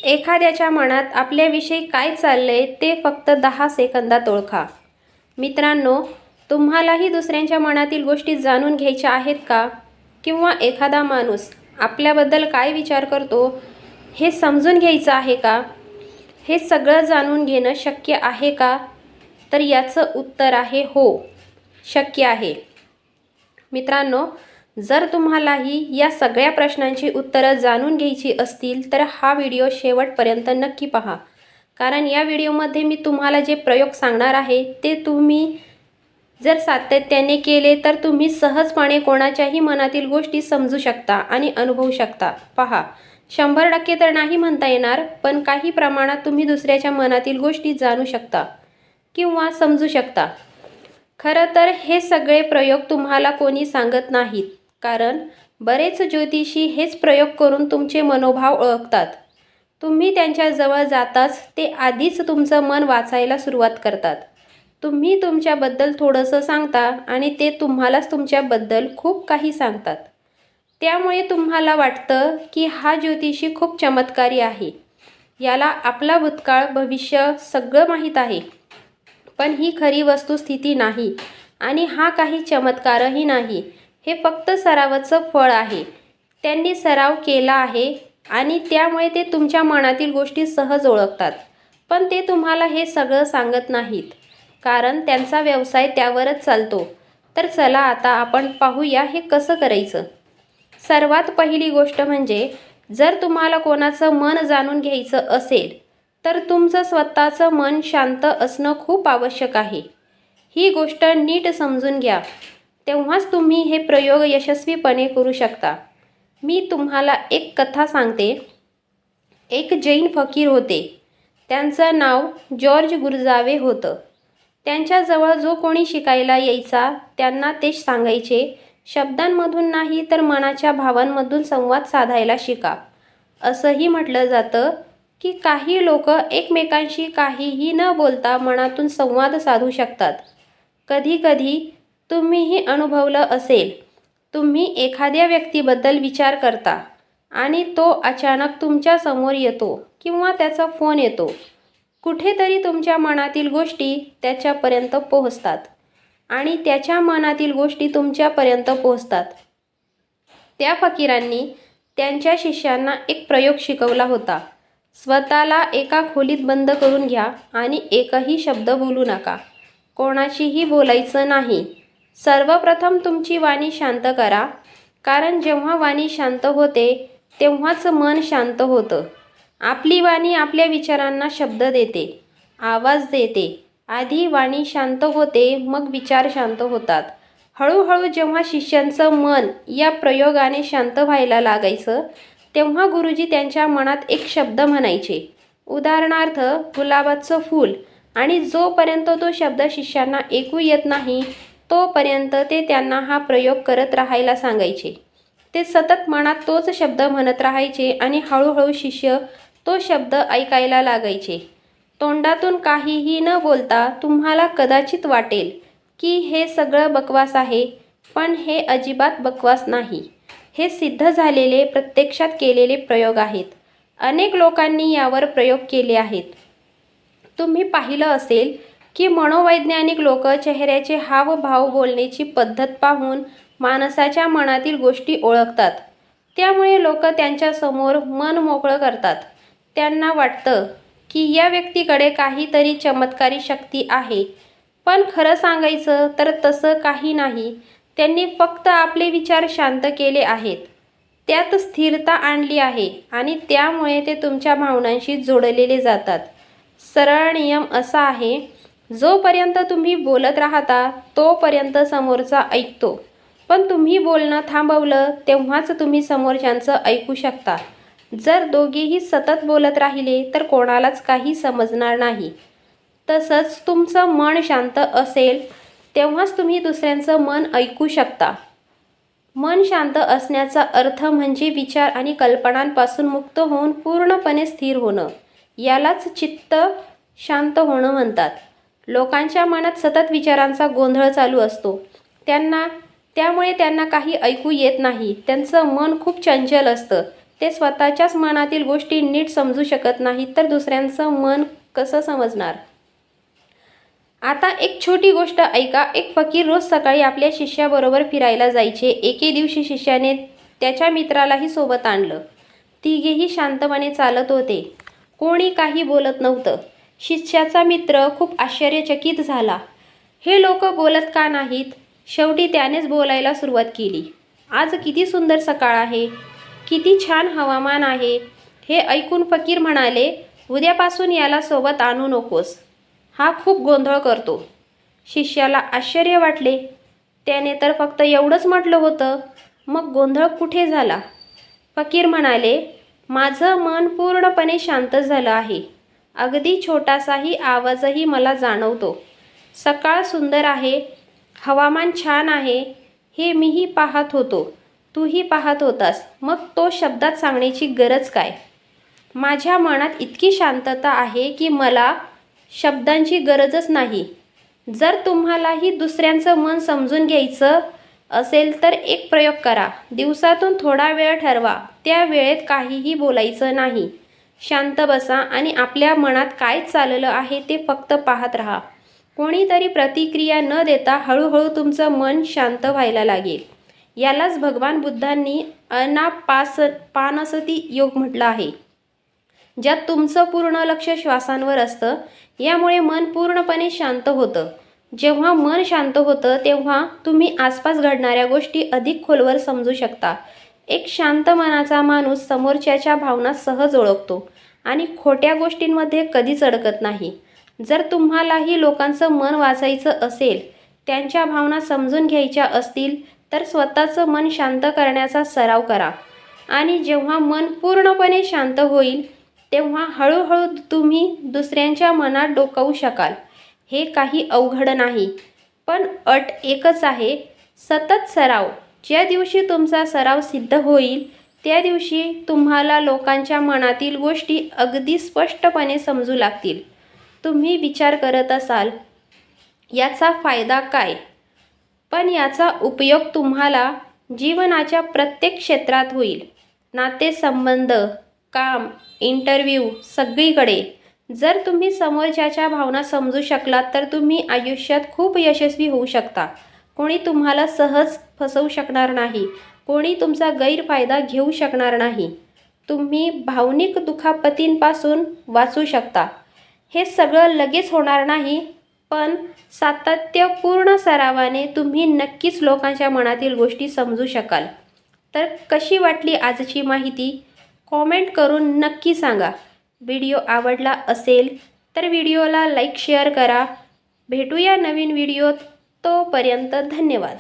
एखाद्याच्या मनात आपल्याविषयी काय चाललंय ते फक्त 10 सेकंदात ओळखा. मित्रांनो, तुम्हालाही दुसऱ्यांच्या मनातील गोष्टी जाणून घ्यायच्या आहेत का? किंवा एखादा माणूस आपल्याबद्दल काय विचार करतो हे समजून घ्यायचं आहे का? हे सगळं जाणून घेणं शक्य आहे का? तर याचं उत्तर आहे हो, शक्य आहे. मित्रांनो, जर तुम्हालाही या सगळ्या प्रश्नांची उत्तरं जाणून घ्यायची असतील तर हा व्हिडिओ शेवटपर्यंत नक्की पहा. कारण या व्हिडिओमध्ये मी तुम्हाला जे प्रयोग सांगणार आहे ते तुम्ही जर सातत्याने केले तर तुम्ही सहजपणे कोणाच्याही मनातील गोष्टी समजू शकता आणि अनुभवू शकता. पहा, 100% तर नाही म्हणता येणार, पण काही प्रमाणात तुम्ही दुसऱ्याच्या मनातील गोष्टी जाणू शकता किंवा समजू शकता. खरं तर हे सगळे प्रयोग तुम्हाला कोणी सांगत नाहीत, कारण बरेच ज्योतिषी हेच प्रयोग करून तुमचे मनोभाव ओळखतात. तुम्ही त्यांच्याजवळ जाताच ते आधीच तुमचं मन वाचायला सुरुवात करतात. तुम्ही तुमच्याबद्दल थोडंसं सांगता आणि ते तुम्हालाच तुमच्याबद्दल खूप काही सांगतात. त्यामुळे तुम्हाला वाटतं की हा ज्योतिषी खूप चमत्कारी आहे, याला आपला भूतकाळ भविष्य सगळं माहीत आहे. पण ही खरी वस्तुस्थिती नाही आणि हा काही चमत्कारही नाही. हे फक्त सरावाचं फळ आहे. त्यांनी सराव केला आहे आणि त्यामुळे ते तुमच्या मनातील गोष्टी सहज ओळखतात. पण ते तुम्हाला हे सगळं सांगत नाहीत, कारण त्यांचा व्यवसाय त्यावरच चालतो. तर चला आता आपण पाहूया हे कसं करायचं. सर्वात पहिली गोष्ट म्हणजे, जर तुम्हाला कोणाचं मन जाणून घ्यायचं असेल तर तुमचं स्वतःचं मन शांत असणं खूप आवश्यक आहे. ही गोष्ट नीट समजून घ्या, तेव्हाच तुम्ही हे प्रयोग यशस्वीपणे करू शकता. मी तुम्हाला एक कथा सांगते. एक जैन फकीर होते. त्यांचं नाव जॉर्ज गुरजावे होतं. त्यांच्याजवळ जो कोणी शिकायला यायचा त्यांना ते सांगायचे, शब्दांमधून नाही तर मनाच्या भावांमधून संवाद साधायला शिका. असंही म्हटलं जातं की काही लोक एकमेकांशी काहीही न बोलता मनातून संवाद साधू शकतात. कधीकधी तुम्हीही अनुभवलं असेल, तुम्ही एखाद्या व्यक्तीबद्दल विचार करता आणि तो अचानक तुमच्या समोर येतो किंवा त्याचा फोन येतो. कुठेतरी तुमच्या मनातील गोष्टी त्याच्यापर्यंत पोहोचतात आणि त्याच्या मनातील गोष्टी तुमच्यापर्यंत पोहोचतात. त्या फकीरांनी त्यांच्या शिष्यांना एक प्रयोग शिकवला होता. स्वतःला एका खोलीत बंद करून घ्या आणि एकही शब्द बोलू नका. कोणाशीही बोलायचं नाही. सर्वप्रथम तुमची वाणी शांत करा, कारण जेव्हा वाणी शांत होते तेव्हाच मन शांत होतं. आपली वाणी आपल्या विचारांना शब्द देते, आवाज देते. आधी वाणी शांत होते, मग विचार शांत होतात. हळूहळू जेव्हा शिष्यांचं मन या प्रयोगाने शांत व्हायला लागायचं तेव्हा गुरुजी त्यांच्या मनात एक शब्द म्हणायचे. उदाहरणार्थ, गुलाबाचं फूल, आणि जोपर्यंत तो शब्द शिष्यांना ऐकू येत नाही तोपर्यंत ते त्यांना हा प्रयोग करत राहायला सांगायचे. ते सतत मनात तोच शब्द म्हणत राहायचे आणि हळूहळू शिष्य तो शब्द ऐकायला लागायचे. तोंडातून काहीही न बोलता तुम्हाला कदाचित वाटेल की हे सगळं बकवास आहे, पण हे अजिबात बकवास नाही. हे सिद्ध झालेले, प्रत्यक्षात केलेले प्रयोग आहेत. अनेक लोकांनी यावर प्रयोग केले आहेत. तुम्ही पाहिलं असेल की मनोवैज्ञानिक लोक चेहऱ्याचे हावभाव, बोलण्याची पद्धत पाहून माणसाच्या मनातील गोष्टी ओळखतात. त्यामुळे लोक त्यांच्यासमोर मन मोकळं करतात. त्यांना वाटतं की या व्यक्तीकडे काहीतरी चमत्कारी शक्ती आहे. पण खरं सांगायचं तर तसं काही नाही. त्यांनी फक्त आपले विचार शांत केले आहेत, त्यात स्थिरता आणली आहे आणि त्यामुळे ते तुमच्या भावनांशी जोडलेले जातात. सरळ नियम असा आहे, जोपर्यंत तुम्ही बोलत राहता तोपर्यंत समोरचा ऐकतो, पण तुम्ही बोलणं थांबवलं तेव्हाच तुम्ही समोरच्यांचं ऐकू शकता. जर दोघेही सतत बोलत राहिले तर कोणालाच काही समजणार नाही. तसंच तुमचं मन शांत असेल तेव्हाच तुम्ही दुसऱ्यांचं मन ऐकू शकता. मन शांत असण्याचा अर्थ म्हणजे विचार आणि कल्पनांपासून मुक्त होऊन पूर्णपणे स्थिर होणं. यालाच चित्त शांत होणं म्हणतात. लोकांच्या मनात सतत विचारांचा गोंधळ चालू असतो. त्यामुळे त्यांना काही ऐकू येत नाही. त्यांचं मन खूप चंचल असतं. ते स्वतःच्याच मनातील गोष्टी नीट समजू शकत नाहीत तर दुसऱ्यांचं मन कसं समजणार? आता एक छोटी गोष्ट ऐका. एक फकीर रोज सकाळी आपल्या शिष्याबरोबर फिरायला जायचे. एके दिवशी शिष्याने त्याच्या मित्रालाही सोबत आणलं. तिघेही शांतपणे चालत होते. कोणी काही बोलत नव्हतं. शिष्याचा मित्र खूप आश्चर्यचकित झाला. हे लोक बोलत का नाहीत? शेवटी त्यानेच बोलायला सुरुवात केली. आज किती सुंदर सकाळ आहे, किती छान हवामान आहे. हे ऐकून फकीर म्हणाले, उद्यापासून याला सोबत आणू नकोस. हा खूप गोंधळ करतो. शिष्याला आश्चर्य वाटले. त्याने तर फक्त एवढंच म्हटलं होतं. मग गोंधळ कुठे झाला? फकीर म्हणाले, माझं मन पूर्णपणे शांत झालं आहे. अगदी छोटासाही आवाजही मला जाणवतो. सकाळ सुंदर आहे, हवामान छान आहे, हे मीही पाहत होतो, तूही पाहत होतास. मग तो शब्दात सांगण्याची गरज काय? माझ्या मनात इतकी शांतता आहे की मला शब्दांची गरजच नाही. जर तुम्हालाही दुसऱ्यांचं मन समजून घ्यायचं असेल तर एक प्रयोग करा. दिवसातून थोडा वेळ ठरवा. त्या वेळेत काहीही बोलायचं नाही. शांत बसा आणि आपल्या मनात काय चाललं आहे ते फक्त पाहत राहा. कोणीतरी प्रतिक्रिया न देता हळूहळू तुमचं मन शांत व्हायला लागेल. यालाच भगवान बुद्धांनी अनापानसती योग म्हटलं आहे, ज्यात तुमचं पूर्ण लक्ष श्वासांवर असतं. यामुळे मन पूर्णपणे शांत होतं. जेव्हा मन शांत होतं तेव्हा तुम्ही आसपास घडणाऱ्या गोष्टी अधिक खोलवर समजू शकता. एक शांत मनाचा माणूस समोरच्याच्या भावना सहज ओळखतो आणि खोट्या गोष्टींमध्ये कधीच अडकत नाही. जर तुम्हालाही लोकांचं मन वाचायचं असेल, त्यांच्या भावना समजून घ्यायच्या असतील तर स्वतःचं मन शांत करण्याचा सराव करा. आणि जेव्हा मन पूर्णपणे शांत होईल तेव्हा हळूहळू तुम्ही दुसऱ्यांच्या मनात डोकावू शकाल. हे काही अवघड नाही, पण अट एकच आहे, सतत सराव. ज्या दिवशी तुमचा सराव सिद्ध होईल त्या दिवशी तुम्हाला लोकांच्या मनातील गोष्टी अगदी स्पष्टपणे समजू लागतील. तुम्ही विचार करत असाल, याचा फायदा काय? पण याचा उपयोग तुम्हाला जीवनाच्या प्रत्येक क्षेत्रात होईल. नातेसंबंध, काम, इंटरव्ह्यू, सगळीकडे. जर तुम्ही समोरच्याच्या भावना समजू शकलात तर तुम्ही आयुष्यात खूप यशस्वी होऊ शकता. कोणी तुम्हाला सहज फसवू शकणार नाही. कोणी तुमचा गैरफायदा घेऊ शकणार नाही. तुम्ही भावनिक दुखापतींपासून वाचू शकता. हे सगळं लगेच होणार नाही, पण सातत्यपूर्ण सरावाने तुम्ही नक्कीच लोकांच्या मनातील गोष्टी समजू शकाल. तर कशी वाटली आजची माहिती? कॉमेंट करून नक्की सांगा. व्हिडिओ आवडला असेल तर व्हिडिओला लाईक शेअर करा. भेटूया नवीन व्हिडिओत. तोपर्यंत धन्यवाद.